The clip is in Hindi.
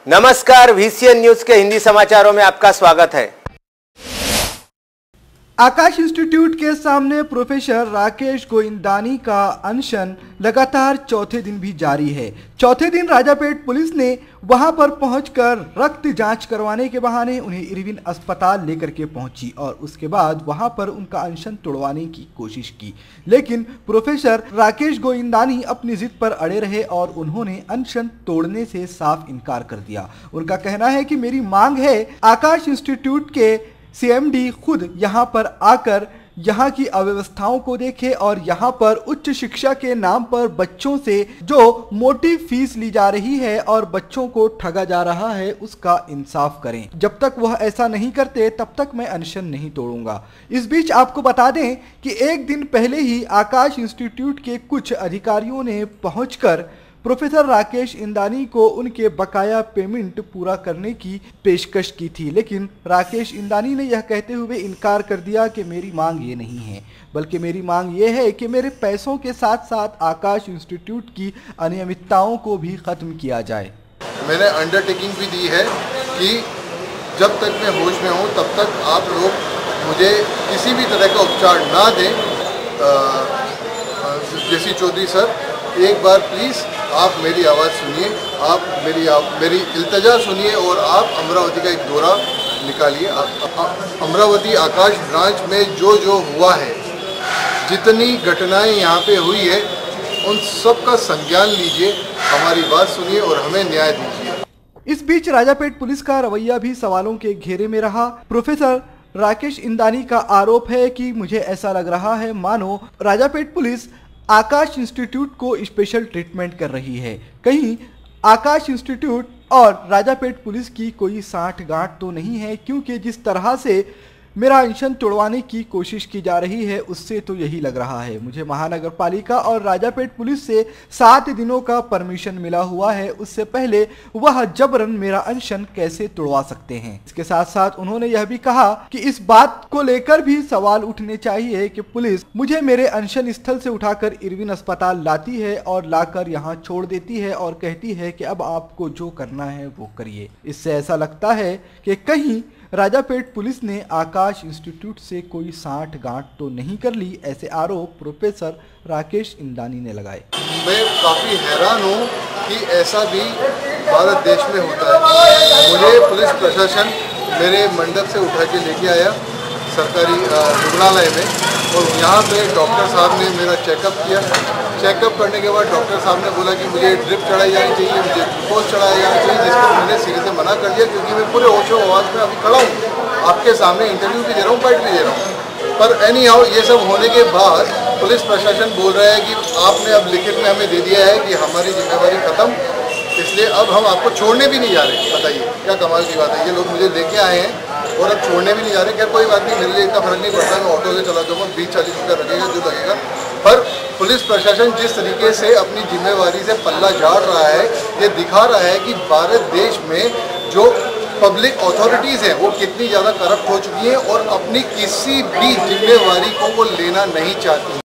नमस्कार, VCN न्यूज के हिंदी समाचारों में आपका स्वागत है। आकाश इंस्टीट्यूट के सामने प्रोफेसर राकेश गोइंदानी का अनशन लगातार चौथे दिन भी जारी है। चौथे दिन राजापेट पुलिस ने वहां पर पहुंचकर रक्त जांच करवाने के बहाने उन्हें इरविन अस्पताल लेकर के पहुंची और उसके बाद वहां पर उनका अनशन तोड़वाने की कोशिश की, लेकिन प्रोफेसर राकेश गोइंदानी अपनी जिद पर अड़े रहे और उन्होंने अनशन तोड़ने से साफ इनकार कर दिया। उनका कहना है कि मेरी मांग है आकाश इंस्टीट्यूट के CMD खुद यहाँ पर आकर यहाँ की अव्यवस्थाओं को देखे और यहाँ पर उच्च शिक्षा के नाम पर बच्चों से जो मोटी फीस ली जा रही है और बच्चों को ठगा जा रहा है उसका इंसाफ करें। जब तक वह ऐसा नहीं करते तब तक मैं अनशन नहीं तोड़ूंगा। इस बीच आपको बता दें कि एक दिन पहले ही आकाश इंस्टीट्यूट के कुछ अधिकारियों ने पहुंचकर प्रोफेसर राकेश इंदानी को उनके बकाया पेमेंट पूरा करने की पेशकश की थी, लेकिन राकेश इंदानी ने यह कहते हुए इनकार कर दिया कि मेरी मांग ये नहीं है, बल्कि मेरी मांग ये है कि मेरे पैसों के साथ साथ आकाश इंस्टीट्यूट की अनियमितताओं को भी ख़त्म किया जाए। मैंने अंडरटेकिंग भी दी है कि जब तक मैं होश में हूँ तब तक आप लोग मुझे किसी भी तरह का उपचार ना दें। जेसी चौधरी सर, एक बार प्लीज़ आप मेरी आवाज़ सुनिए, आप मेरी इल्तजा सुनिए और आप अमरावती का एक दौरा निकालिए। अमरावती आकाश ब्रांच में जो हुआ है, जितनी घटनाएं यहाँ पे हुई है, उन सब का संज्ञान लीजिए, हमारी बात सुनिए और हमें न्याय दीजिए। इस बीच राजापेट पुलिस का रवैया भी सवालों के घेरे में रहा। प्रोफेसर राकेश इंदानी का आरोप है कि मुझे ऐसा लग रहा है मानो राजापेट पुलिस आकाश इंस्टीट्यूट को स्पेशल ट्रीटमेंट कर रही है। कहीं आकाश इंस्टीट्यूट और राजापेट पुलिस की कोई साठगांठ तो नहीं है, क्योंकि जिस तरह से मेरा अनशन तोड़वाने की कोशिश की जा रही है उससे तो यही लग रहा है। मुझे महानगर पालिका और राजापेट पुलिस से 7 दिनों का परमिशन मिला हुआ है, उससे पहले वह जबरन मेरा अनशन कैसे तोड़वा सकते हैं। इसके साथ साथ उन्होंने यह भी कहा कि इस बात को लेकर भी सवाल उठने चाहिए कि पुलिस मुझे मेरे अनशन स्थल से उठाकर इरविन अस्पताल लाती है और लाकर यहाँ छोड़ देती है और कहती है कि अब आपको जो करना है वो करिए। इससे ऐसा लगता है कि कहीं राजापेट पुलिस ने आकाश इंस्टीट्यूट से कोई साठगांठ तो नहीं कर ली। ऐसे आरोप प्रोफेसर राकेश इंदानी ने लगाए। मैं काफ़ी हैरान हूँ कि ऐसा भी भारत देश में होता है। मुझे पुलिस प्रशासन मेरे मंडप से उठा के लेके आया सरकारी रुग्णालय में और यहाँ पे डॉक्टर साहब ने मेरा चेकअप किया। चेकअप करने के बाद डॉक्टर साहब ने बोला कि मुझे ड्रिप चढ़ाई जानी चाहिए, मुझे ग्लूकोज चढ़ाया जाना चाहिए, जिसको मैंने सिरे से मना कर दिया क्योंकि मैं पूरे होशो आवाज़ में अभी खड़ा हूँ, आपके सामने इंटरव्यू भी दे रहा हूँ, फाइट भी दे रहा हूँ। पर एनी हाउ ये सब होने के बाद पुलिस प्रशासन बोल रहा है कि आपने अब लिखित में हमें दे दिया है कि हमारी जिम्मेवारी ख़त्म, इसलिए अब हम आपको छोड़ने भी नहीं जा रहे। बताइए क्या कमाल की बात है। ये लोग मुझे लेके आए हैं और अब छोड़ने भी नहीं जा रहे। क्या कोई बात नहीं, मेरे लिए इतना फर्क नहीं पड़ता, मैं ऑटो से चला जाऊँगा, 20-40 रुपया लगेगा जो लगेगा। पर पुलिस प्रशासन जिस तरीके से अपनी जिम्मेवारी से पल्ला झाड़ रहा है, ये दिखा रहा है कि भारत देश में जो पब्लिक अथॉरिटीज़ हैं वो कितनी ज़्यादा करप्ट हो चुकी हैं और अपनी किसी भी जिम्मेवारी को वो लेना नहीं चाहती।